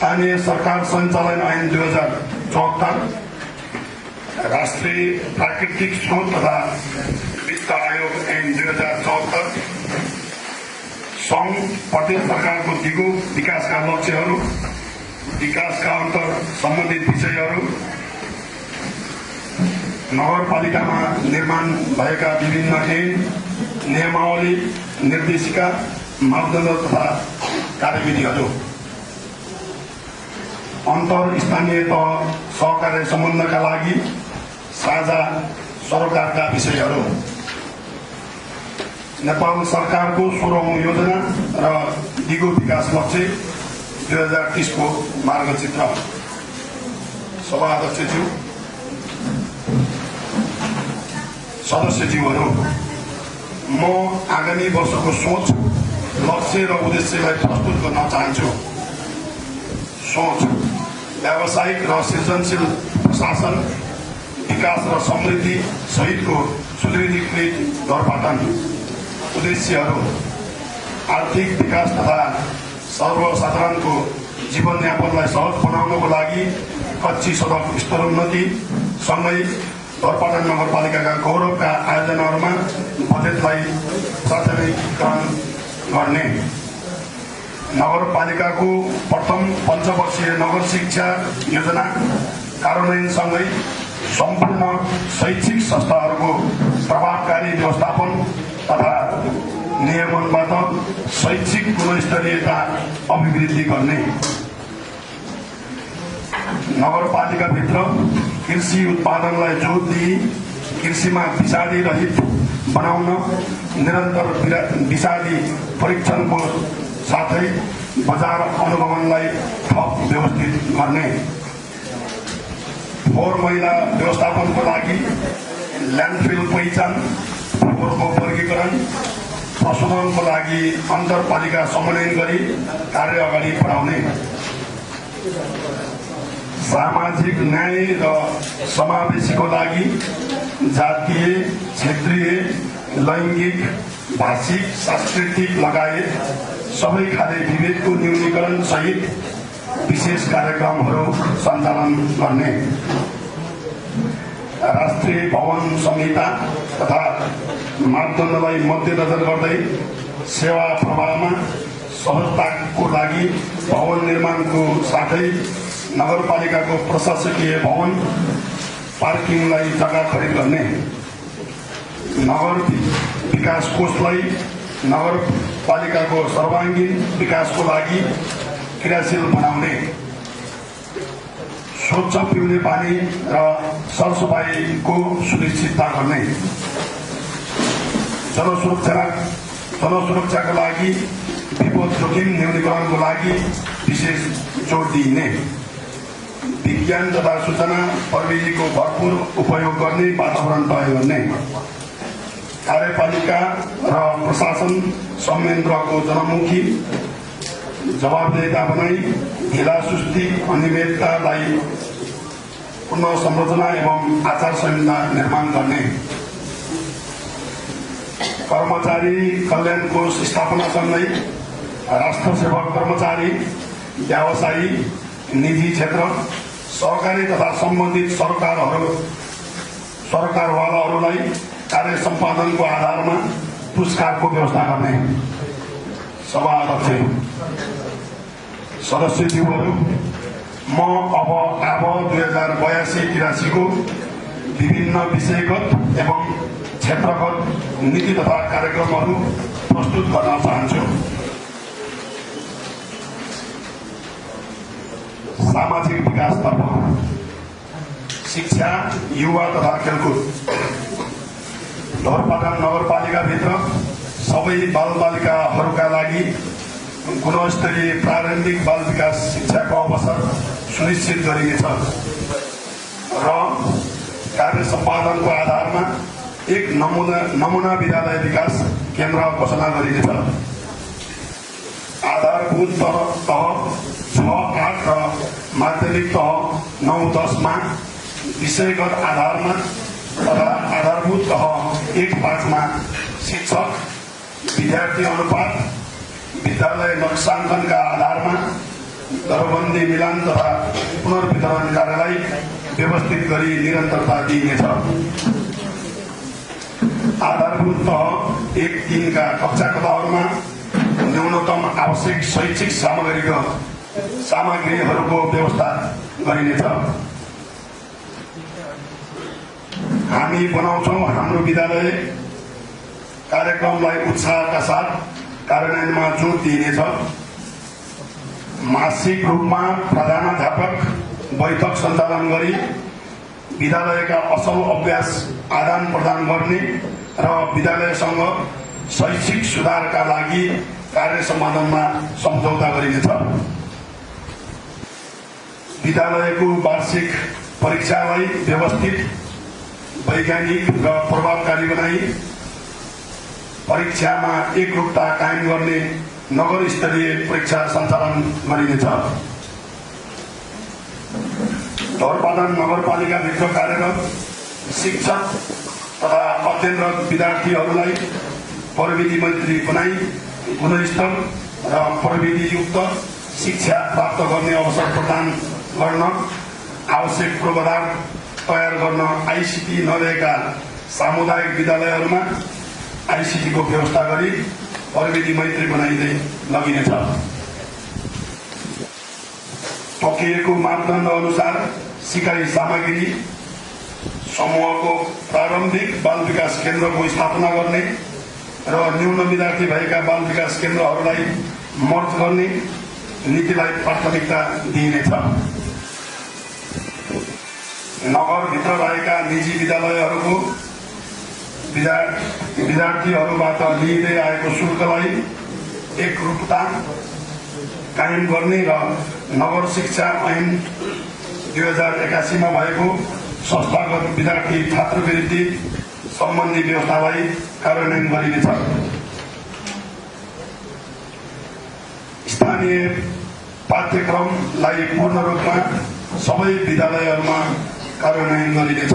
स्थानीय सरकार सञ्चालन ऐन 2074, राष्ट्रिय प्राकृतिक स्रोत तथा वित्त आयोग ऐन 2074, सङ्घ प्रदेश सरकारको दिगो विकासका लक्ष्यहरू, विकासका अन्तर सम्बन्धित विषयहरू, नगरपालिकामा निर्माण भएका विभिन्न ऐन, नियमावली, निर्देशिका, मापदण्ड तथा कार्यविधिहरू, अन्तर स्थानीय तह सहकार्य सम्बन्धका लागि साझा सरोकारका विषयहरू, नेपाल सरकारको 16औं योजना र दिगो विकास लक्ष्य 2030 को मार्गचित्र। सभाध्यक्षज्यू, सदस्यज्यूहरू, म आगामी वर्षको सोच, लक्ष्य र उद्देश्यलाई प्रस्तुत गर्न चाहन्छु। सोच: व्यावसायिक र सृजनशील प्रशासन, विकास र समृद्धि सहितको सुदृढीकृत दरपतन। उद्देश्यहरू: आर्थिक विकास तथा सर्वसाधारणको जीवनयापनलाई सहज बनाउनको लागि कच्ची सडक स्तरोन्नति सँगै दरपतन नगरपालिकाका गौरवका आयोजनाहरूमा बजेटलाई प्राथमिकरण गर्ने। नगरपालिकाको प्रथम पञ्चवर्षीय नगर शिक्षा योजना कार्यान्वयनसँगै सम्पूर्ण शैक्षिक संस्थाहरूको प्रभावकारी व्यवस्थापन तथा नियमनबाट शैक्षिक गुणस्तरीयता अभिवृद्धि गर्ने। नगरपालिकाभित्र कृषि उत्पादनलाई जोड दिई कृषिमा विषादी रहित बनाउन निरन्तर विषादी परीक्षणको साथै बजार अनुगमनलाई थप व्यवस्थित गर्ने। फोहोर मैला व्यवस्थापनको लागि ल्यान्डफिल पहिचान, फोहोरको वर्गीकरण, प्रशोधनको लागि अन्तरपालिका समन्वय गरी कार्य अगाडि बढाउने। सामाजिक न्याय र समावेशीको लागि जातीय, क्षेत्रीय, लैङ्गिक, भाषिक, सांस्कृतिक लगायत सबै खाले विभेदको न्यूनीकरण सहित विशेष कार्यक्रमहरू सञ्चालन गर्ने। राष्ट्रिय भवन संहिता तथा मापदण्डलाई मध्यनजर गर्दै सेवा प्रवाहमा सहजताको लागि भवन निर्माणको साथै नगरपालिकाको प्रशासकीय भवन पार्किङलाई जग्गा खरिद गर्ने। नगर विकास कोषलाई नगरपालिकाको सर्वाङ्गीन विकासको लागि क्रियाशील बनाउने। स्वच्छ पिउने पानी र सरसफाइको सुनिश्चितता गर्ने। जनसुरक्षाको लागि विपद जोखिम न्यूनीकरणको लागि विशेष जोड दिइने। विज्ञान तथा सूचना प्रविधिको भरपूर उपयोग गर्ने वातावरण तय गर्ने। कार्यपालिका र प्रशासन संयन्त्रको जनमुखी जवाबदेहिता बनाई ढिला सुस्ती अनियमिततालाई पुनः संरचना एवं आचार संहिता निर्माण गर्ने। कर्मचारी कल्याण कोष स्थापनासँगै राष्ट्र सेवक कर्मचारी, व्यवसायी, निजी क्षेत्र, सहकारी तथा सम्बन्धित सरकारवालाहरूलाई कार्य सम्पादनको आधारमा पुरस्कारको व्यवस्था गर्ने। सभाध्यक्ष, सदस्यज्यूहरू, म अब 2082-83 को विभिन्न विषयगत एवं क्षेत्रगत नीति तथा कार्यक्रमहरू प्रस्तुत गर्न चाहन्छु। सामाजिक विकासतर्फ शिक्षा, युवा तथा खेलकुद। ढोरपाटन नगरपालिकाभित्र सबै बालबालिकाहरूका लागि गुणस्तरीय प्रारम्भिक बाल विकास शिक्षाको अवसर सुनिश्चित गरिनेछ र कार्य सम्पादनको आधारमा एक नमुना विद्यालय विकास केन्द्र घोषणा गरिनेछ। आधारभूत तह 6-8 र माध्यमिक तह 9-10 मा विषयगत आधारमा तथा आधारभूत तह 1-5 मा शिक्षक विद्यार्थी अनुपात विद्यालय नक्साङ्कनका आधारमा दरबन्दी मिलान तथा पुनर्वितरण कार्यलाई व्यवस्थित गरी निरन्तरता दिइनेछ। आधारभूत तह 1-3 का कक्षाकक्षाहरूमा न्यूनतम आवश्यक शैक्षिक सामग्रीहरूको व्यवस्था गरिनेछ। हामी बनाउँछौँ हाम्रो विद्यालय कार्यक्रमलाई उत्साहका साथ कार्यान्वयनमा जोड दिइनेछ। मासिक रूपमा प्रधानाध्यापक बैठक सञ्चालन गरी विद्यालयका असल अभ्यास आदान प्रदान गर्ने र विद्यालयसँग शैक्षिक सुधारका लागि कार्य सम्पादनमा सम्झौता गरिनेछ। विद्यालयको वार्षिक परीक्षालाई व्यवस्थित, वैज्ञानिक र प्रभावकारी बनाई परीक्षामा एकरूपता कायम गर्ने नगर स्तरीय परीक्षा सञ्चालन गरिनेछ। धौरपाटन नगरपालिकाभित्र कार्यरत शिक्षक तथा अध्ययनरत विद्यार्थीहरूलाई प्रविधि मैत्री बनाई गुणस्तर र प्रविधियुक्त शिक्षा प्राप्त गर्ने अवसर प्रदान गर्न आवश्यक पूर्वाधार तयार गर्न आईसीटी नरहेका सामुदायिक विद्यालयहरूमा आईसीटीको व्यवस्था गरी प्रविधि मैत्री बनाइँदै लगिनेछ। तोकिएको मापदण्ड अनुसार सिकाइ सामग्री समूहको प्रारम्भिक बाल विकास केन्द्रको स्थापना गर्ने र न्यून विद्यार्थी भएका बाल विकास केन्द्रहरूलाई मर्ज गर्ने नीतिलाई प्राथमिकता दिइनेछ। नगरभित्र रहेका निजी विद्यालयहरूको विद्यार्थीहरूबाट लिइँदै आएको शुल्कलाई एकरूपता कायम गर्ने र नगर शिक्षा ऐन 2081 मा भएको संस्थागत विद्यार्थी छात्रवृत्ति सम्बन्धी व्यवस्थालाई कार्यान्वयन गरिनेछ। स्थानीय पाठ्यक्रमलाई पूर्ण रूपमा सबै विद्यालयहरूमा कार्यान्वयन गरिनेछ।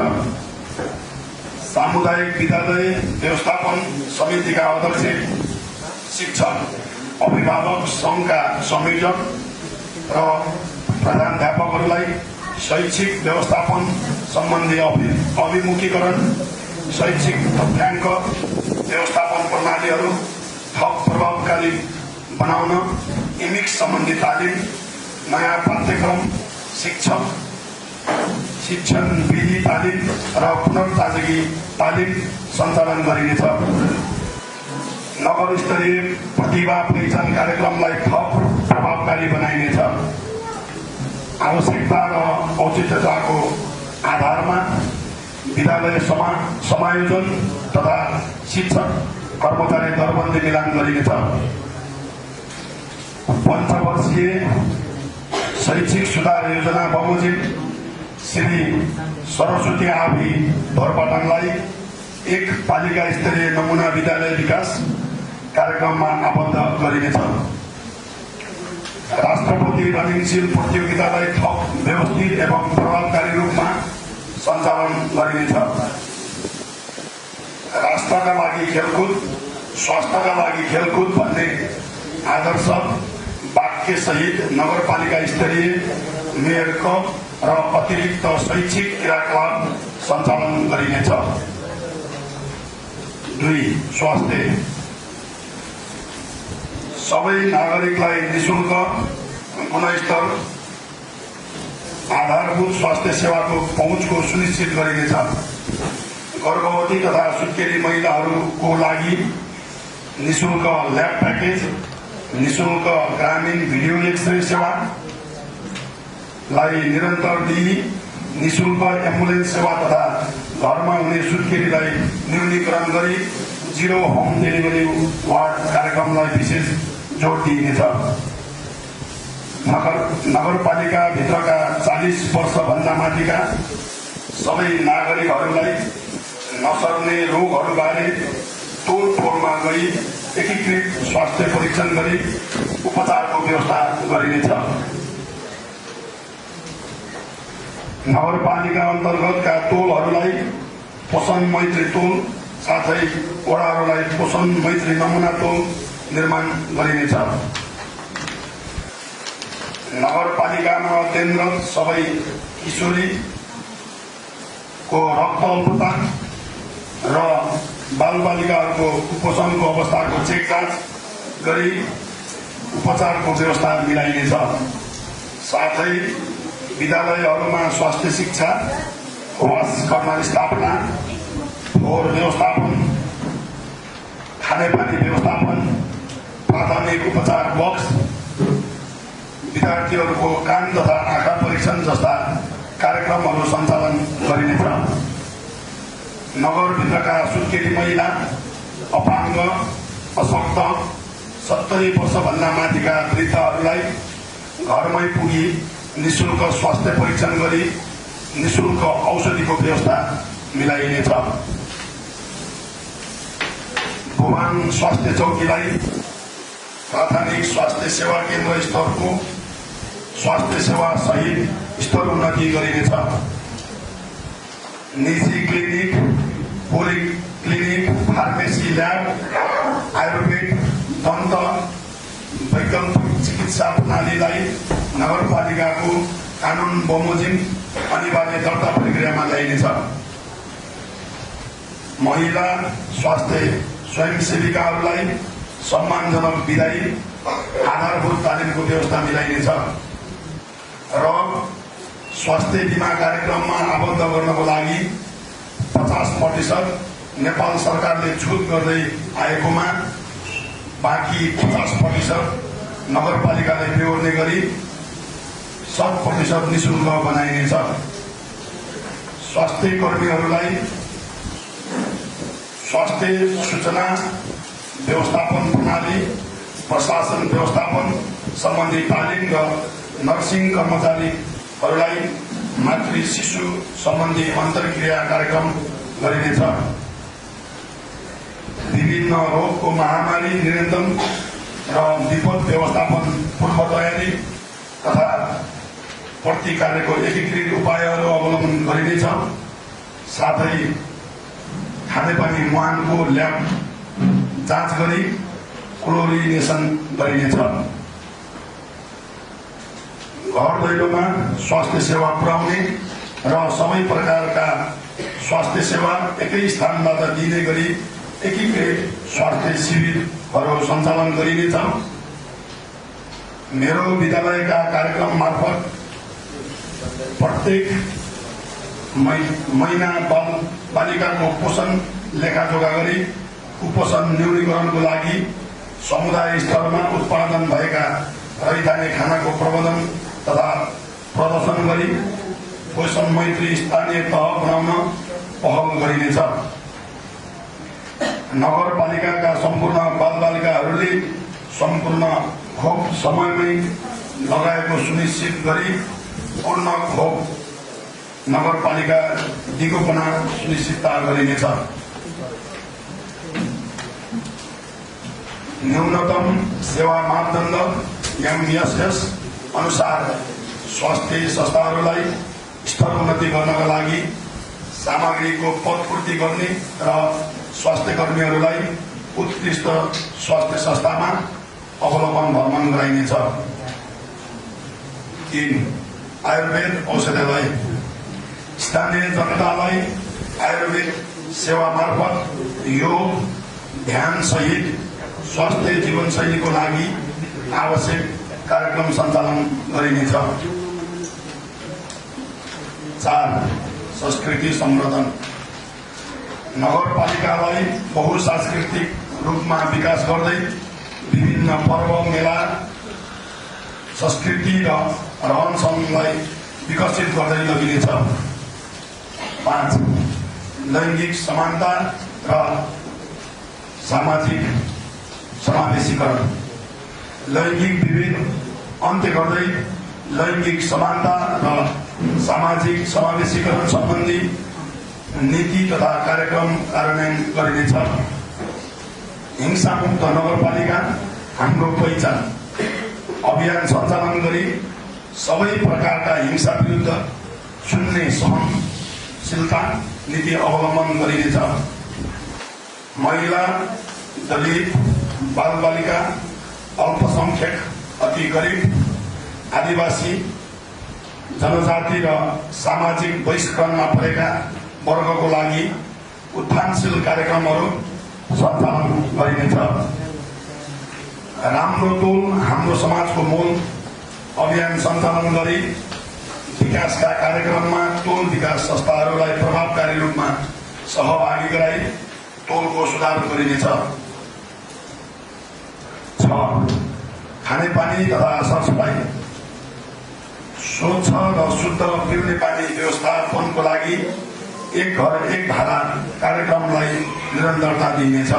सामुदायिक विद्यालय व्यवस्थापन समितिका अध्यक्ष, शिक्षक, अभिभावक संघका संयोजक र प्रधानाध्यापकहरूलाई शैक्षिक व्यवस्थापन सम्बन्धी अभिमुखीकरण, शैक्षिक तथ्याङ्क व्यवस्थापन प्रणालीहरू थप प्रभावकारी बनाउन इमिक्स सम्बन्धी तालिम, नयाँ पाठ्यक्रम, शिक्षण विधि तालिम र पुनर्ताजगी तालिम सञ्चालन गरिनेछ। नगर स्तरीय प्रतिभा पहिचान कार्यक्रमलाई थप प्रभावकारी बनाइनेछ। आवश्यकता र औचित्यताको आधारमा विद्यालय समायोजन तथा शिक्षक कर्मचारी दरबन्दी मिलान गरिनेछ। पञ्चवर्षीय शैक्षिक सुधार योजना बमोजिम श्री सरस्वती आबी धौरपाटनलाई एक पालिका स्तरीय नमुना विद्यालय विकास कार्यक्रममा आबद्ध गरिनेछ। राष्ट्रपति रनिङशील प्रतियोगितालाई थप व्यवस्थित एवं प्रभावकारी रूपमा सञ्चालन गरिनेछ। राष्ट्रका लागि खेलकुद, स्वास्थ्यका लागि खेलकुद भन्ने आदर्श वाक्य सहित नगरपालिका स्तरीय मेयर कप र अतिरिक्त शैक्षिक क्रियाकलाप सञ्चालन गरिनेछ। 2. स्वास्थ्य। सबै नागरिकलाई निःशुल्क, गुणस्तर, आधारभूत स्वास्थ्य सेवाको पहुँचको सुनिश्चित गरिनेछ। गर्भवती तथा सुत्केरी महिलाहरूको लागि निःशुल्क ल्याब प्याकेज, निःशुल्क ग्रामीण भिडियो एक्सरे सेवालाई निरन्तर दिई निःशुल्क एम्बुलेन्स सेवा तथा घरमा हुने सुत्केरीलाई न्यूनीकरण गरी 0 होम डेलिभरी वार्ड कार्यक्रमलाई विशेष जोड दिइनेछ। नगरपालिका भित्रका 40 वर्षभन्दा माथिका सबै नागरिकहरूलाई नसर्ने रोगहरूबारे तोडफोडमा गई एकीकृत स्वास्थ्य परीक्षण गरी उपचारको व्यवस्था गरिनेछ। नगरपालिका अन्तर्गतका टोलहरूलाई पोषण मैत्री टोल साथै वडाहरूलाई पोषण मैत्री नमुना टोल निर्माण गरिनेछ। नगरपालिकामा अध्ययनरत सबै किशोरीको रक्त अल्पता र बालबालिकाहरूको कुपोषणको अवस्थाको चेक जाँच गरी उपचारको व्यवस्था मिलाइनेछ। साथै विद्यालयहरूमा स्वास्थ्य शिक्षा, वास कर्मचारी स्थापना, फोहोर व्यवस्थापन, खानेपानी व्यवस्थापन, प्राथमिक उपचार बक्स, विद्यार्थीहरूको कान तथा आँखा परीक्षण जस्ता कार्यक्रमहरू सञ्चालन गरिनेछ। नगरभित्रका सुत्केरी महिला, अपाङ्ग, अशक्त, 70 वर्षभन्दा माथिका वृद्धहरूलाई घरमै पुगी निःशुल्क स्वास्थ्य परीक्षण गरी निःशुल्क औषधिको व्यवस्था मिलाइनेछ। भुवन स्वास्थ्य चौकीलाई प्राथमिक स्वास्थ्य सेवा केन्द्र स्तरको स्वास्थ्य सेवा सहित स्तरोन्नति गरिनेछ। निजी clinic, polyclinic, pharmacy, lab, Ayurveda, दन्त वैकल्पिक चिकित्सा प्रणालीलाई नगरपालिकाको कानुन बमोजिम अनिवार्य दर्ता प्रक्रियामा ल्याइनेछ। महिला स्वास्थ्य स्वयंसेविकाहरूलाई सम्मानजनक विदाई, आधारभूत तालिमको व्यवस्था मिलाइनेछ र स्वास्थ्य बिमा कार्यक्रममा आबद्ध गर्नको लागि 50% नेपाल सरकारले छुट गर्दै आएकोमा बाँकी 50% नगरपालिकाले बेहोर्ने गरी 100% निःशुल्क बनाइनेछ। स्वास्थ्य कर्मीहरूलाई स्वास्थ्य सूचना व्यवस्थापन प्रणाली, प्रशासन व्यवस्थापन सम्बन्धी तालिम र नर्सिङ कर्मचारीहरूलाई मातृ शिशु सम्बन्धी अन्तर्क्रिया कार्यक्रम गरिनेछ। विभिन्न रोगको महामारी नियन्त्रण र विपद व्यवस्थापन पूर्व तयारी तथा प्रतिकारको एकीकृत उपायहरू अवलम्बन गरिनेछ। साथै खानेपानी मुहानको ल्याब जाँच गरी क्लोरिनेसन गरिनेछ। घर दैलोमा स्वास्थ्य सेवा पुर्याउने र सबै प्रकारका स्वास्थ्य सेवा एकै स्थानबाट दिने गरी एकीकृत स्वास्थ्य शिविरहरू सञ्चालन गरिनेछ। मेरो विद्यालयका कार्यक्रम मार्फत प्रत्येक महिना बालिकाको पोषण लेखाजोखा गरी कुपोषण न्यूनीकरणको लागि समुदाय स्तरमा उत्पादन भएका रैथाने खानाको प्रबन्धन तथा प्रदर्शन गरी पोषण मैत्री स्थानीय तह बनाउन पहल गरिनेछ। नगरपालिकाका सम्पूर्ण बालबालिकाहरूले सम्पूर्ण खोप समयमै लगाएको सुनिश्चित गरी पूर्ण खोप नगरपालिका दिगोपना सुनिश्चितता गरिनेछ। न्यूनतम सेवा मापदण्ड MSS अनुसार स्वास्थ्य संस्थाहरूलाई स्तरोन्नति गर्नका लागि सामग्रीको पदपूर्ति गर्ने र स्वास्थ्य कर्मीहरूलाई उत्कृष्ट स्वास्थ्य संस्थामा अवलोकन भ्रमण गराइनेछ। 3. आयुर्वेद औषधालय स्थानीय जनतालाई आयुर्वेद सेवा मार्फत योग, ध्यान सहित स्वास्थ्य जीवनशैलीको लागि आवश्यक कार्यक्रम सञ्चालन गरिनेछ। 4. संस्कृति संवर्धन नगरपालिकालाई बहुसांस्कृतिक रूपमा विकास गर्दै विभिन्न पर्व, मेला, संस्कृति र रहनसहनलाई विकसित गर्दै लगिनेछ। 5. लैङ्गिक समानता र सामाजिक समावेशीकरण लैङ्गिक विभेद अन्त्य गर्दै लैङ्गिक समानता र सामाजिक समावेशीकरण सम्बन्धी नीति तथा कार्यक्रम कार्यान्वयन गरिनेछ। हिंसामुक्त नगरपालिका हाम्रो पहिचान अभियान सञ्चालन गरी सबै प्रकारका हिंसा विरुद्ध शून्य सहनशीलता नीति अवलम्बन गरिनेछ। महिला, दलित, बालबालिका, अल्पसंख्यक, अति गरिब आदिवासी जनजाति र सामाजिक बहिष्करणमा परेका वर्गको लागि उत्थानशील कार्यक्रमहरू सञ्चालन गरिनेछ। राम्रो टोल हाम्रो समाजको मूल अभियान सञ्चालन गरी विकासका कार्यक्रममा टोल विकास संस्थाहरूलाई प्रभावकारी रूपमा सहभागी गराई टोलको सुधार गरिनेछ। 6. खानेपानी तथा सरसफाई स्वच्छ र शुद्ध पिउने पानी व्यवस्थापनको लागि एक घर एक धारा कार्यक्रमलाई निरन्तरता दिइनेछ।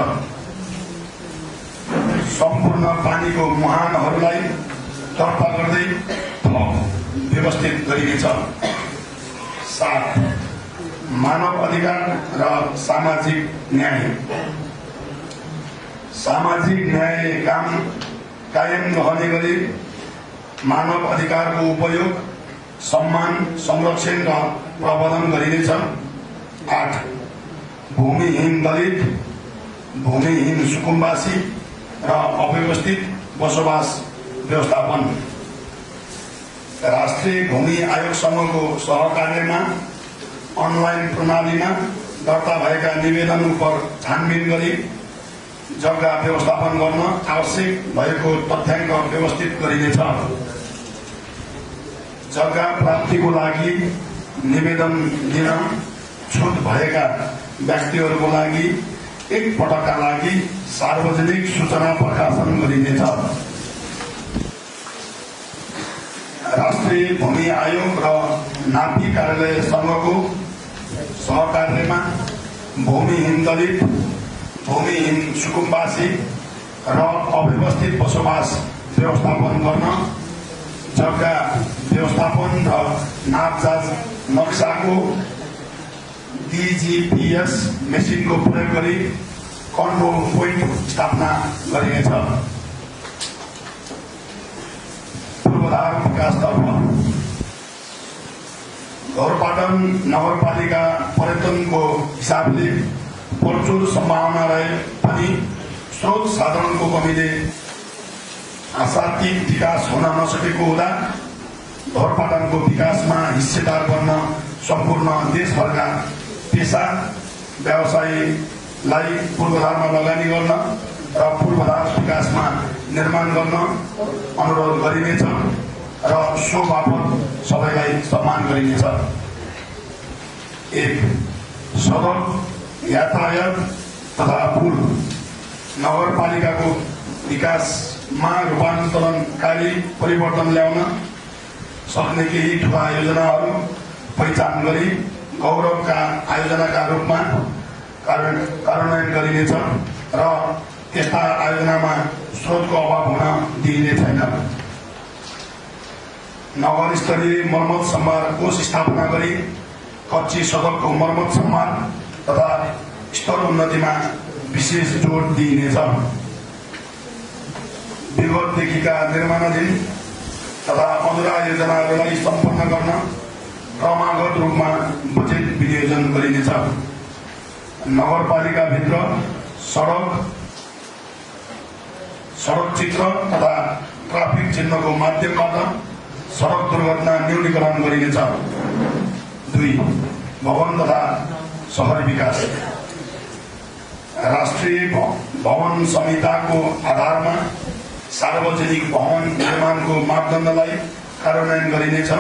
सम्पूर्ण पानीको मुहानहरूलाई दर्ता गर्दै थप व्यवस्थित गरिनेछ। 7. मानव अधिकार र सामाजिक न्याय कायम रहने गरी मानव अधिकारको उपयोग, सम्मान, संरक्षण र प्रबन्धन गरिनेछ। 8. भूमिहीन दलित, भूमिहीन सुकुम्बासी र अव्यवस्थित बसोबास व्यवस्थापन। राष्ट्रिय भूमि आयोगसँगको सहकार्यमा अनलाइन प्रणालीमा दर्ता भएका निवेदन उप छानबिन गरी जग्गा व्यवस्थापन गर्न आवश्यक भएको तथ्याङ्क व्यवस्थित गरिनेछ। जग्गा प्राप्तिको लागि निवेदन दिन छुट भएका व्यक्तिहरूको लागि एक पटकका लागि सार्वजनिक सूचना प्रकाशन गरिनेछ। राष्ट्रिय भूमि आयोग र नापी कार्यालय संघको सहकार्यमा भूमिहीन दलित, भूमिहीन सुकुम्बासी र अव्यवस्थित बसोबास व्यवस्थापन गर्न जग्गा व्यवस्थापन र नापजाँच नक्साको DGPS मेसिनको प्रयोग गरी कन्ट्रोल पोइन्ट स्थापना गरिनेछ। पूर्वाधार विकासतर्फ घरपाटन नगरपालिका पर्यटनको हिसाबले प्रचुर सम्भावना रहे पनि स्रोत साधनको कमीले आशातीत विकास हुन नसकेको हुँदा घरपाटनको विकासमा हिस्सेदार बन्न सम्पूर्ण देशभरका पेसा व्यवसायलाई पूर्वाधारमा लगानी गर्न र पूर्वाधार विकासमा निर्माण गर्न अनुरोध गरिनेछ र सो बापत सबैलाई सम्मान गरिनेछ। 1. सडक यातायात तथा पुल नगरपालिकाको विकासमा रूपान्तरणकारी परिवर्तन ल्याउन सक्ने केही ठूला योजनाहरू पहिचान गरी गौरवका आयोजनाका रूपमा कार्यान्वयन गरिनेछ र त्यस्ता आयोजनामा स्रोतको अभाव हुन दिइने छैन। नगर स्तरीय मर्मत सम्भार कोष स्थापना गरी कच्ची सडकको मर्मत सम्भार तथा स्तर उन्नतिमा विशेष जोड दिइनेछ। विगतदेखिका निर्माणाधीन तथा अधुरा योजनाहरूलाई सम्पन्न गर्न क्रमागत रूपमा बजेट विनियोजन गरिनेछ। नगरपालिकाभित्र सडक चित्र तथा ट्राफिक चिन्हको माध्यमबाट सडक दुर्घटना न्यूनीकरण गरिनेछ। 2. भवन तथा शहरी विकास राष्ट्रिय भवन संहिताको आधारमा सार्वजनिक भवन निर्माणको मापदण्डलाई कार्यान्वयन गरिनेछ।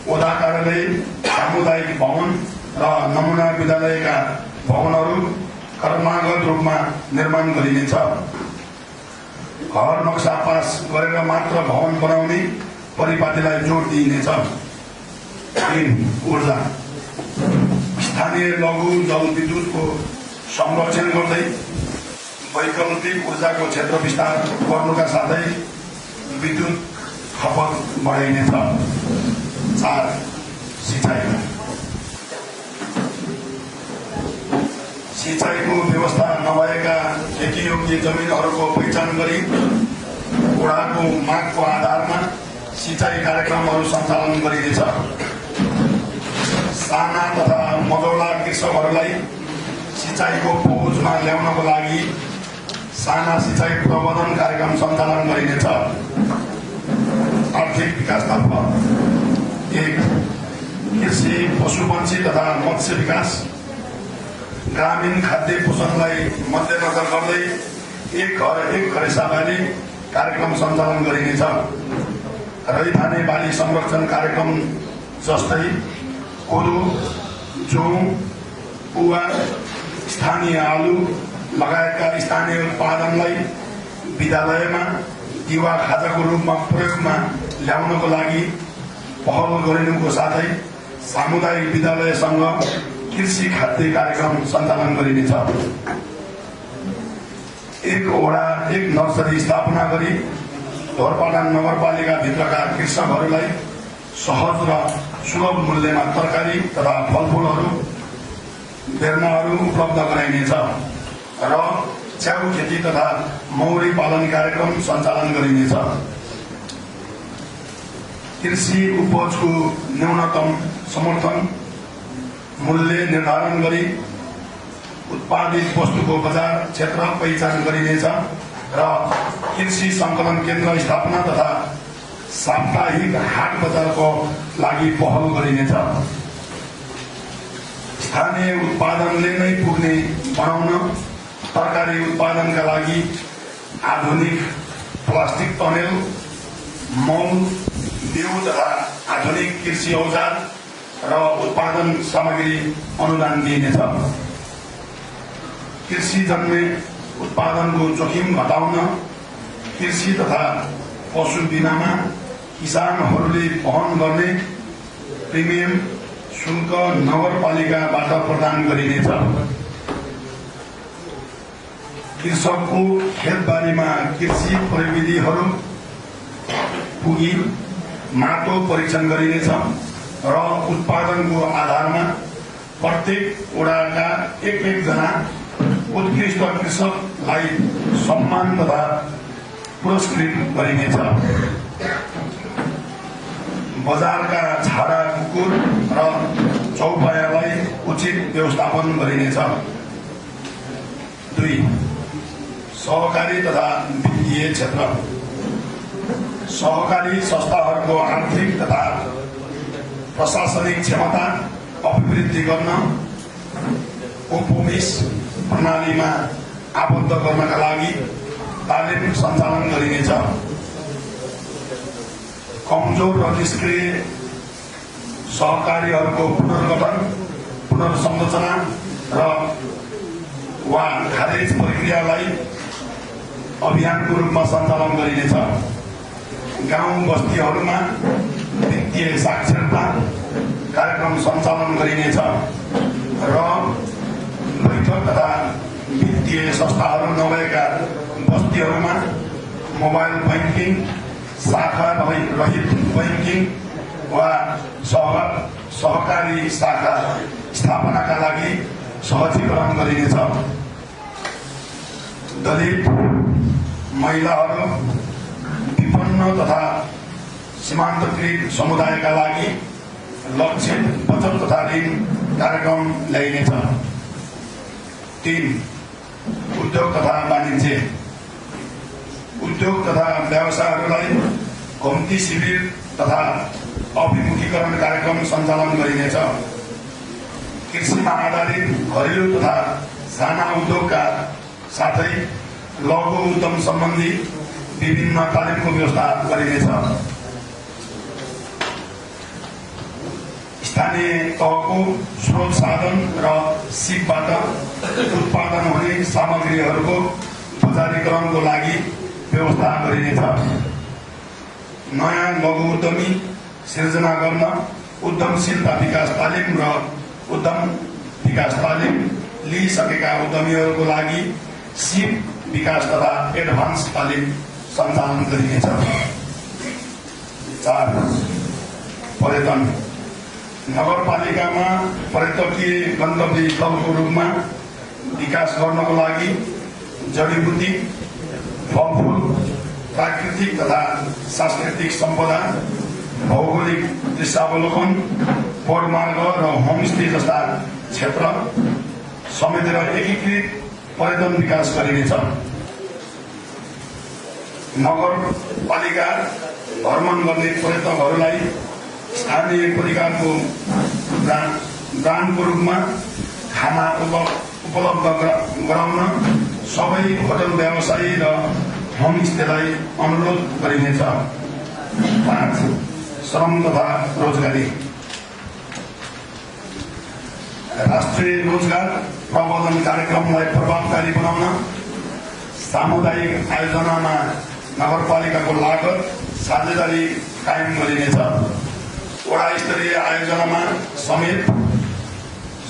ओदा कार्यालय, सामुदायिक भवन र नमुना विद्यालयका भवनहरू क्रमागत रूपमा निर्माण गरिनेछ। घर नक्सा पास गरेर मात्र भवन बनाउने परिपाटीलाई जोड दिइनेछ। 3. ऊर्जा स्थानीय लघु जलविद्युतको संरक्षण गर्दै वैकल्पिक ऊर्जाको क्षेत्र विस्तार गर्नुका साथै विद्युत खपत बढाइनेछ। 4. सिँचाइको व्यवस्था नभएका खेतीयोग्य जमिनहरूको पहिचान गरी वडाको मागको आधारमा सिँचाइ कार्यक्रमहरू सञ्चालन गरिनेछ। साना तथा मझौला कृषकहरूलाई सिँचाइको पहुँचमा ल्याउनको लागि साना सिँचाइ प्रबन्धन कार्यक्रम सञ्चालन गरिनेछ। आर्थिक विकासतर्फ एक कृषि पशुपन्छी तथा मत्स्य विकास ग्रामीण खाद्य पोषणलाई मध्यनजर गर्दै एक घर एक खरेसाबारी कार्यक्रम सञ्चालन गरिनेछ। रैथाने बाली संरक्षण कार्यक्रम जस्तै कोदो, जौँ, पुवा, स्थानीय आलु लगायतका स्थानीय उत्पादनलाई विद्यालयमा दिवा खाजाको रूपमा प्रयोगमा ल्याउनको लागि पहल गरिनुको साथै सामुदायिक विद्यालयसँग कृषि खाद्य कार्यक्रम सञ्चालन गरिनेछ। एक वडा एक नर्सरी स्थापना गरी ढोरपाटन नगरपालिका भित्रका कृषकहरूलाई सहज र सुलभ मूल्यमा तरकारी तथा फलफुलहरू बेर्नाहरू उपलब्ध गराइनेछ र च्याउ खेती तथा मौरी पालन कार्यक्रम सञ्चालन गरिनेछ। कृषि उपजको न्यूनतम समर्थन मूल्य निर्धारण गरी उत्पादित वस्तुको बजार क्षेत्र पहिचान गरिनेछ र कृषि संकलन केन्द्र स्थापना तथा साप्ताहिक हाट बजारको लागि पहल गरिनेछ। स्थानीय उत्पादनले नै पुग्ने बनाउन तरकारी उत्पादनका लागि आधुनिक प्लास्टिक टनेल, मल, बिउ तथा आधुनिक कृषि औजार र उत्पादन सामग्री अनुदान दिइनेछ। कृषि जन्य उत्पादनको जोखिम घटाउन कृषि तथा पशु बिमामा किसानहरूले वहन गर्ने प्रिमियम शुल्क नगरपालिकाबाट प्रदान गरिनेछ। कृषकको खेतबारीमा कृषि प्रविधिहरू पुगी माटो परीक्षण गरिनेछ र उत्पादनको आधारमा प्रत्येक वडाका एक-एकजना उत्कृष्ट कृषकलाई सम्मान तथा पुरस्कृत गरिनेछ। बजारका छाडा कुकुर र चौपायालाई उचित व्यवस्थापन गरिनेछ। 2. सहकारी तथा वित्तीय क्षेत्र सहकारी संस्थाहरूको आर्थिक तथा प्रशासनिक क्षमता अभिवृद्धि गर्न उपमिस प्रणालीमा आबद्ध गर्नका लागि तालिम सञ्चालन गरिनेछ। कमजोर र निष्क्रिय सहकारीहरूको पुनर्गठन, पुनर्संरचना र वा खारेज प्रक्रियालाई अभियानको रूपमा सञ्चालन गरिनेछ। गाउँ बस्तीहरूमा वित्तीय साक्षरता कार्यक्रम सञ्चालन गरिनेछ र बैठक तथा वित्तीय संस्थाहरू नभएका बस्तीहरूमा मोबाइल बैंकिङ, शाखा रहित बैंकिङ वा सहकारी शाखा स्थापनाका लागि सहजीकरण गरिनेछ। दलित महिलाहरू, विपन्न तथा सीमान्तकृत समुदायका लागि लक्षित बचत तथा ऋण कार्यक्रम ल्याइनेछ। 3. उद्योग तथा वाणिज्य उद्योग तथा व्यवसायहरूलाई कम्ती शिविर तथा अभिमुखीकरण कार्यक्रम सञ्चालन गरिनेछ। कृषिमा आधारित घरेलु तथा साना उद्योगका साथै लघु उद्यम सम्बन्धी विभिन्न तालिमको व्यवस्था गरिनेछ। स्थानीय तहको स्रोत साधन र सिपबाट उत्पादन हुने सामग्रीहरूको बजारीकरणको लागि व्यवस्था गरिनेछ। नयाँ लघु उद्यमी सिर्जना गर्न उद्यमशीलता विकास तालिम र उद्यम विकास तालिम लिइसकेका उद्यमीहरूको लागि सिप विकास तथा एडभान्स तालिम सञ्चालन गरिनेछ। 4. पर्यटन नगरपालिकामा पर्यटकीय गन्तव्य स्थलको रूपमा विकास गर्नको लागि जडीबुटी, फलफुल, प्राकृतिक तथा सांस्कृतिक सम्पदा, भौगोलिक दृश्यावलोकन, पौडमार्ग र होमस्टे जस्ता क्षेत्र समेटेर एकीकृत पर्यटन विकास गरिनेछ। नगरपालिका भ्रमण गर्ने पर्यटकहरूलाई स्थानीय परिकारको ब्रान्डको रूपमा खाना उपलब्ध गराउन सबै होटल व्यवसायी र होमस्टेलाई अनुरोध गरिनेछ। 5. श्रम तथा रोजगारी। राष्ट्रिय रोजगार प्रबन्धन कार्यक्रमलाई प्रभावकारी बनाउन सामुदायिक आयोजनामा नगरपालिकाको लागत साझेदारी कायम गरिनेछ। वडा स्तरीय आयोजनामा समेत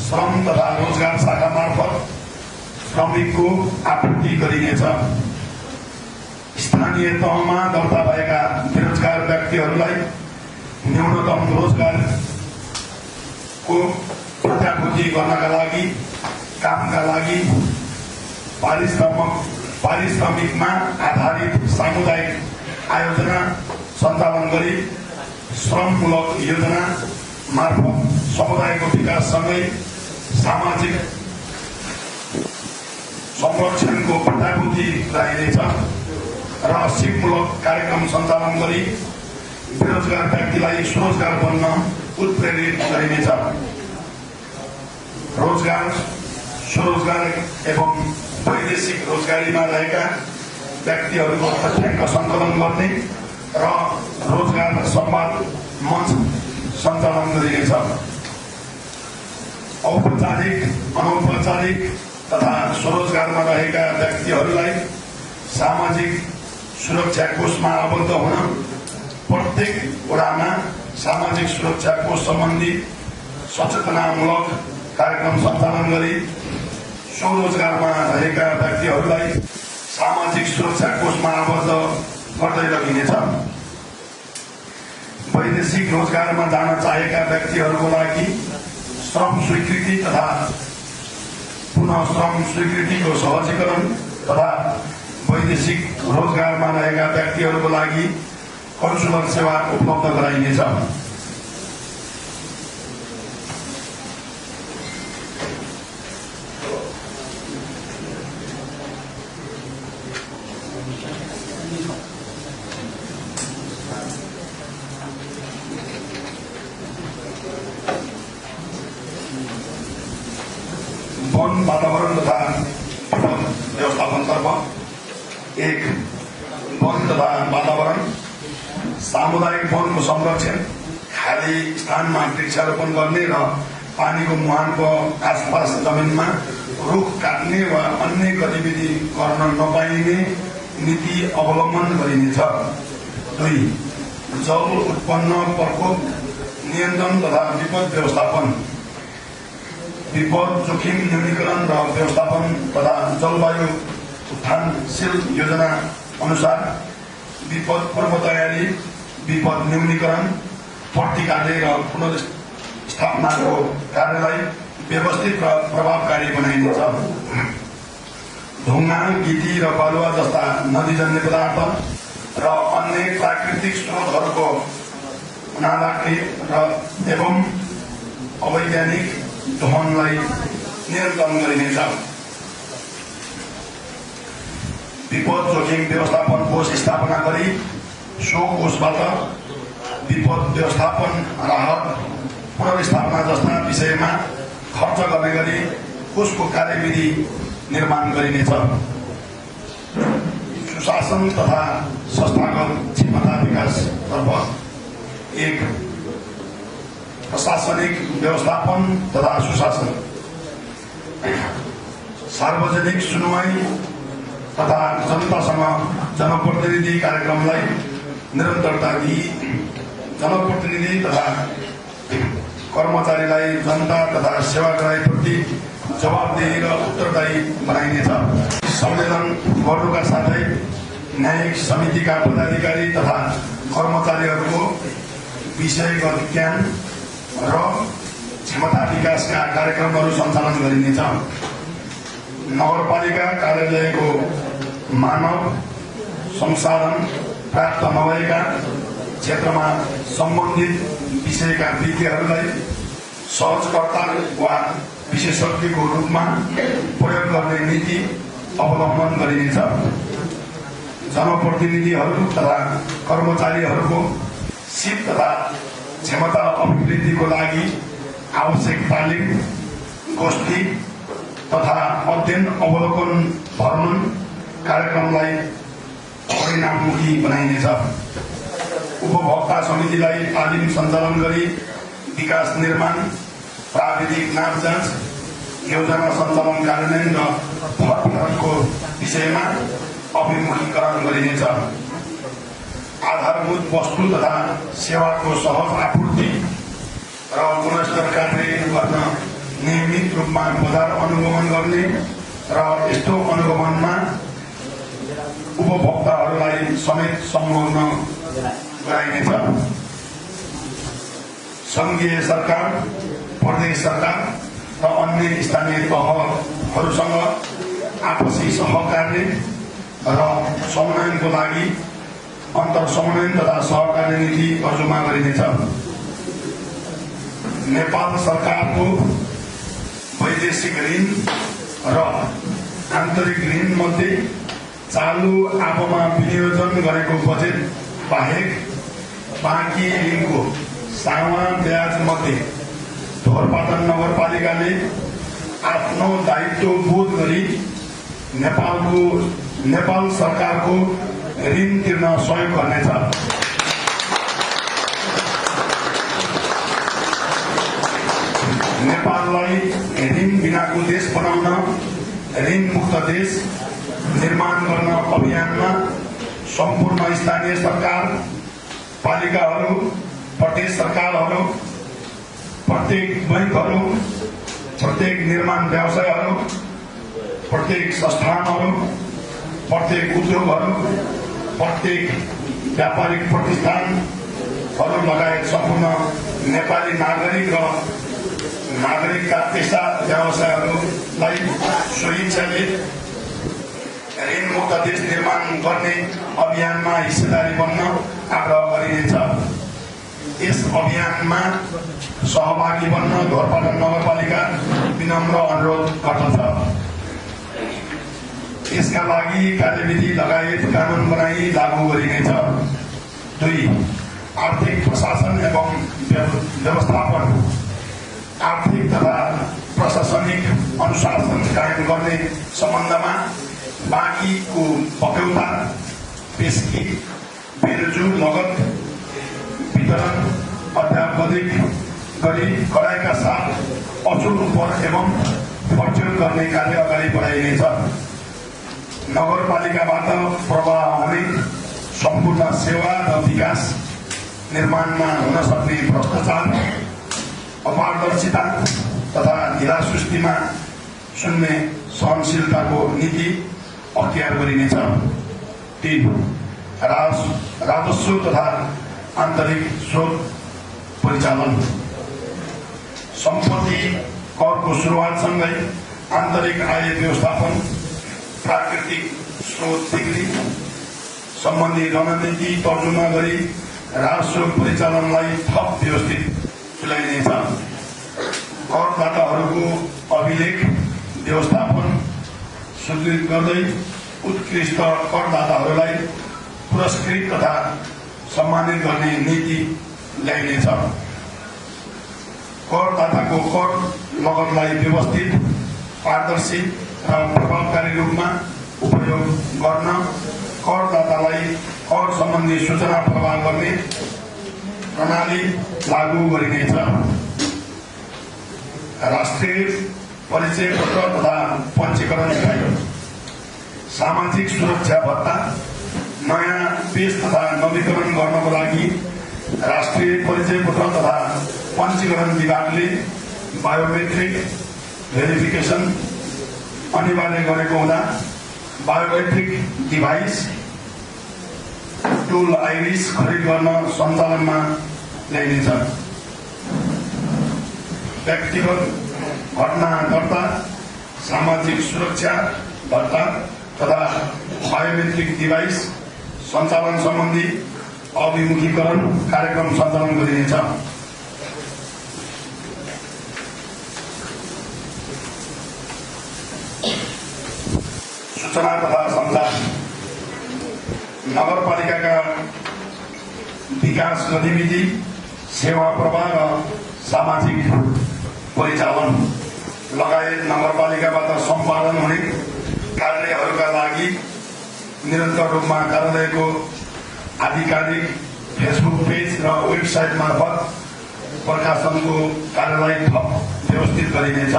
श्रम तथा रोजगार शाखा मार्फत श्रमिकको आपूर्ति गरिनेछ। स्थानीय तहमा दर्ता भएका बेरोजगार व्यक्तिहरूलाई न्यूनतम रोजगारको प्रत्याभूति गर्नका लागि कामका लागि पारिश्रमिकमा आधारित सामुदायिक आयोजना सञ्चालन गरी श्रममूलक योजना मार्फत समुदायको विकाससँगै सामाजिक संरक्षणको प्रत्याभूति गराइनेछ र सिपमूलक कार्यक्रम सञ्चालन गरी बेरोजगार व्यक्तिलाई स्वरोजगार बन्न उत्प्रेरित गरिनेछ। रोजगार, स्वरोजगार एवं वैदेशिक रोजगारीमा रहेका व्यक्तिहरूको तथ्याङ्क सङ्कलन गर्ने र रोजगार संवाद मञ्च सञ्चालन गरिनेछ। औपचारिक, अनौपचारिक तथा स्वरोजगारमा रहेका व्यक्तिहरूलाई सामाजिक सुरक्षा कोषमा आबद्ध हुन प्रत्येक वडामा सामाजिक सुरक्षा कोष सम्बन्धी सचेतनामूलक कार्यक्रम सञ्चालन गरी स्वरोजगारमा रहेका व्यक्तिहरूलाई सामाजिक सुरक्षा कोषमा आबद्ध गर्दै लगिनेछ। वैदेशिक रोजगारमा जान चाहेका व्यक्तिहरूको लागि श्रम स्वीकृति तथा पुनः श्रम स्वीकृतिको सहजीकरण तथा वैदेशिक रोजगारमा रहेका व्यक्तिहरूको लागि कन्सुलर सेवा उपलब्ध गराइनेछ। वन वातावरण तथा व्यवस्थापनतर्फ 1. वन तथा वातावरण सामुदायिक वनको संरक्षण, खाली स्थानमा वृक्षारोपण गर्ने र पानीको मुहानको आसपास जमिनमा रुख काट्ने वा अन्य गतिविधि गर्न नपाइने नीति अवलम्बन गरिनेछ। 2. जल उत्पन्न प्रकोप नियन्त्रण तथा विपद व्यवस्थापन, विपद जोखिम न्यूनीकरण र व्यवस्थापन तथा जलवायु उत्थानशील योजना अनुसार विपद पूर्व तयारी, विपद न्यूनीकरण, प्रतिकार र पुनर्स्थापनाको कार्यलाई व्यवस्थित र प्रभावकारी बनाइनेछ। ढुङ्गा, गिटी र बालुवा जस्ता नदीजन्य पदार्थ र अन्य प्राकृतिक स्रोतहरूको अनाधिकृत र एवं अवैधानिक दोहनलाई नियन्त्रण गरिनेछ। विपद जोखिम व्यवस्थापन कोष स्थापना गरी सो कोषबाट विपद व्यवस्थापन, राहत, पुनर्स्थापना जस्ता विषयमा खर्च गर्ने गरी कोषको कार्यविधि निर्माण गरिनेछ। सुशासन तथा संस्थागत क्षमता विकासतर्फ 1. प्रशासनिक व्यवस्थापन तथा सुशासन, सार्वजनिक सुनवाई तथा जनतासँग जनप्रतिनिधि कार्यक्रमलाई निरन्तरता दिई जनप्रतिनिधि तथा कर्मचारीलाई जनता तथा सेवाग्राहीप्रति जवाबदेही र उत्तरदायी बनाइनेछ। संवेदन गर्नुका साथै न्यायिक समितिका पदाधिकारी तथा कर्मचारीहरूको विषयगत ज्ञान र क्षमता विकासका कार्यक्रमहरू सञ्चालन गरिनेछ। नगरपालिका कार्यालयको मानव संसाधन प्राप्त नभएका क्षेत्रमा सम्बन्धित विषयका विज्ञहरूलाई सहजकर्ता वा विशेषज्ञको रूपमा प्रयोग गर्ने नीति अवलम्बन गरिनेछ। जनप्रतिनिधिहरू तथा कर्मचारीहरूको सिप तथा क्षमता अभिवृद्धिको लागि आवश्यक तालिम गोष्ठी तथा अध्ययन अवलोकन भ्रमण कार्यक्रमलाई परिणाममुखी बनाइनेछ। उपभोक्ता समितिलाई तालिम सञ्चालन गरी विकास निर्माण, प्राविधिक नाप जाँच, योजना सञ्चालन कार्यान्वयन र फरफरको विषयमा अभिमुखीकरण गरिनेछ। आधारभूत वस्तु तथा सेवाको सहज आपूर्ति र गुणस्तर कार्यान्वयन गर्न नियमित रूपमा बजार अनुगमन गर्ने र यस्तो अनुगमनमा उपभोक्ताहरूलाई समेत संलग्न गराइनेछ। संघीय सरकार, प्रदेश सरकार र अन्य स्थानीय तहहरूसँग आपसी सहकार्य र समन्वयनको लागि अन्तर समन्वय तथा सहकार्य नीति तर्जुमा गरिनेछ। नेपाल सरकारको वैदेशिक ऋण र आन्तरिक ऋण मध्ये चालू आबोमा विनियोजन गरेको बजेट बाहेक बाँकी ऋणको सावा ब्याज मध्ये ढोरपाटन नगरपालिकाले आफ्नो दायित्व बोध गरी नेपाल सरकारको ऋण तिर्न सहयोग गर्नेछ। नेपाललाई ऋण बिनाको देश बनाउन, ऋण मुक्त देश निर्माण गर्न अभियानमा सम्पूर्ण स्थानीय सरकार, पालिकाहरू, प्रदेश सरकारहरू, प्रत्येक बैंकहरू, प्रत्येक निर्माण व्यवसायहरू, प्रत्येक संस्थानहरू, प्रत्येक उद्योगहरू, प्रत्येक व्यापारिक प्रतिष्ठानहरू लगायत सम्पूर्ण नेपाली नागरिक र नागरिकका पेसा व्यवसायहरूलाई स्वेच्छाले ऋण मुक्त देश निर्माण गर्ने अभियानमा हिस्सेदारी बन्न आग्रह गरिनेछ। यस अभियानमा सहभागी बन्न ढोरपाटन नगरपालिका विनम्र अनुरोध गर्दछ। यसका लागि कार्यविधि लगायत कानून बनाई लागू गरिनेछ। 2. आर्थिक प्रशासन एवं व्यवस्थापन, आर्थिक तथा प्रशासनिक अनुशासन कायम गर्ने सम्बन्धमा बाँकीको पक्यौता, पेस्की, बेरुजु नगद वितरण अध्यावधिक गरी कडाइका साथ अचुल उपर एवं फर्चुन गर्ने कार्य अगाडि बढाइनेछ। नगरपालिकाबाट प्रवाह हुने सम्पूर्ण सेवा र विकास निर्माणमा हुन सक्ने भ्रष्टाचार, अपारदर्शिता तथा धिरासृष्टिमा शून्य सहनशीलताको नीति अख्तियार गरिनेछ। 3. राजस्व तथा आन्तरिक स्रोत परिचालन, सम्पत्ति करको सुरुवातसँगै आन्तरिक आय व्यवस्थापन, प्राकृतिक स्रोत बिक्री सम्बन्धी रणनीति तर्जुमा गरी राजस्व परिचालनलाई थप व्यवस्थित तुल्याइनेछ। करदाताहरूको अभिलेख व्यवस्थापन सुदृढ गर्दै उत्कृष्ट करदाताहरूलाई पुरस्कृत तथा सम्मानित गर्ने नीति ल्याइनेछ। करदाताको कर नगदलाई व्यवस्थित, पारदर्शी र प्रभावकारी रूपमा उपयोग गर्न करदातालाई कर सम्बन्धी सूचना प्रवाह गर्ने प्रणाली लागू गरिनेछ। राष्ट्रिय परिचय पत्र तथा पञ्जीकरण इकाइ, सामाजिक सुरक्षा भत्ता नयाँ पेश तथा नवीकरण गर्नको लागि राष्ट्रिय परिचय पत्र तथा पञ्जीकरण विभागले बायोमेट्रिक भेरिफिकेसन अनिवार्य गरेको हुँदा बायोमेट्रिक डिभाइस टुल आइरिस खरिद गर्न सञ्चालनमा ल्याइनेछ। व्यक्तिगत घटना दर्ता, सामाजिक सुरक्षा भत्ता तथा बायोमेट्रिक डिभाइस सञ्चालन सम्बन्धी अभिमुखीकरण कार्यक्रम सञ्चालन गरिनेछ। सूचना तथा सञ्चार नगरपालिकाका विकास गतिविधि, सेवा प्रवाह र सामाजिक परिचालन लगायत नगरपालिकाबाट सम्पादन हुने कार्यहरूका लागि निरन्तर रूपमा कार्यालयको आधिकारिक फेसबुक पेज र वेबसाइट मार्फत प्रकाशनको कार्यलाई थप व्यवस्थित गरिनेछ।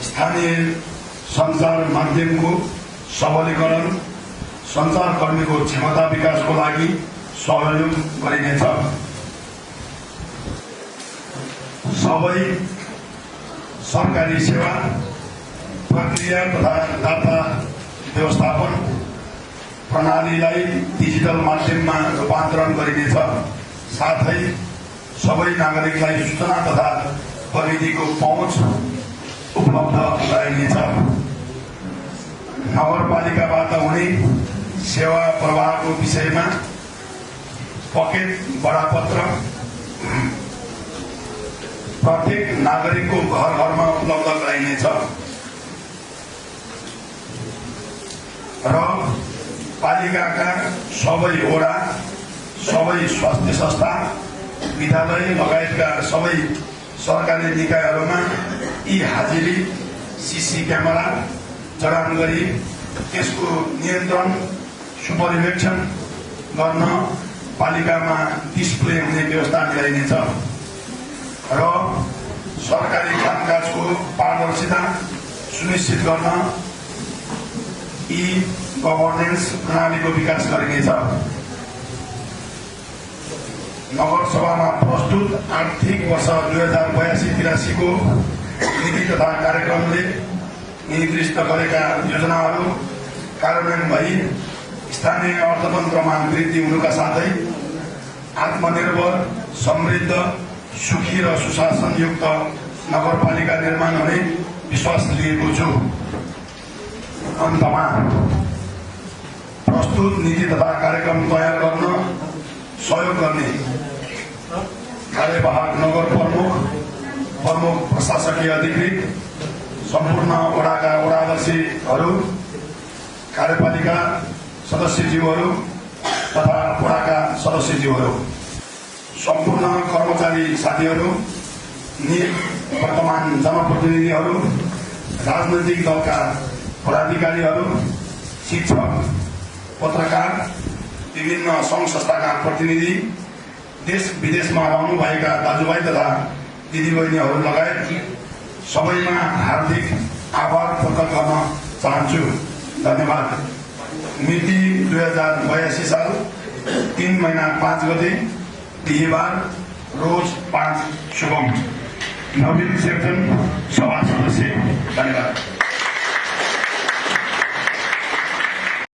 स्थानीय सञ्चार माध्यमको सबलीकरण, सञ्चारकर्मीको क्षमता विकासको लागि सहयोग गरिनेछ। सबै सरकारी सेवा प्रक्रिया तथा डाटा व्यवस्थापन प्रणालीलाई डिजिटल माध्यममा रूपान्तरण गरिनेछ। साथै सबै नागरिकलाई सूचना तथा प्रविधिको पहुँच उपलब्ध गराइनेछ। नगरपालिकाबाट हुने सेवा प्रवाहको विषयमा पकेट बडापत्र प्रत्येक नागरिकको घर घरमा उपलब्ध गराइनेछ र पालिकाका सबै वडा, सबै स्वास्थ्य संस्था, विद्यालय लगायतका सबै सरकारी निकायहरूमा यी हाजिरी सीसी क्यामेरा जडान गरी त्यसको नियन्त्रण सुपरिवेक्षण गर्न पालिकामा डिस्प्ले हुने व्यवस्था मिलाइनेछ र सरकारी कामकाजको पारदर्शिता सुनिश्चित गर्न ई गभर्नेन्स प्रणालीको विकास गरिनेछ। नगरसभामा प्रस्तुत आर्थिक वर्ष 2082-83 को नीति तथा कार्यक्रमले निर्दिष्ट गरेका योजनाहरू कार्यान्वयन भई स्थानीय अर्थतन्त्रमा वृद्धि हुनुका साथै आत्मनिर्भर, समृद्ध, सुखी र सुशासनयुक्त नगरपालिका निर्माण हुने विश्वास लिएको छु। अन्तमा प्रस्तुत नीति तथा कार्यक्रम तयार गर्न सहयोग गर्ने कार्यवाहक नगर प्रमुख प्रशासकीय अधिकृत, सम्पूर्ण वडाका वडाध्यक्षहरू, कार्यपालिका सदस्यज्यूहरू तथा वडाका सदस्यज्यूहरू, सम्पूर्ण कर्मचारी साथीहरू, वर्तमान जनप्रतिनिधिहरू, राजनैतिक दलका पदाधिकारीहरू, शिक्षक, पत्रकार, विभिन्न सङ्घ संस्थाका प्रतिनिधि, देश विदेशमा रहनुभएका दाजुभाइ तथा दिदीबहिनीहरू लगायत सबैमा हार्दिक आभार प्रकट गर्न चाहन्छु। धन्यवाद। मिति 2082 साल 3 महिना 5 गते बिहिबार रोज 5 शुभम। नवीन सेक्सन सभा सदस्य।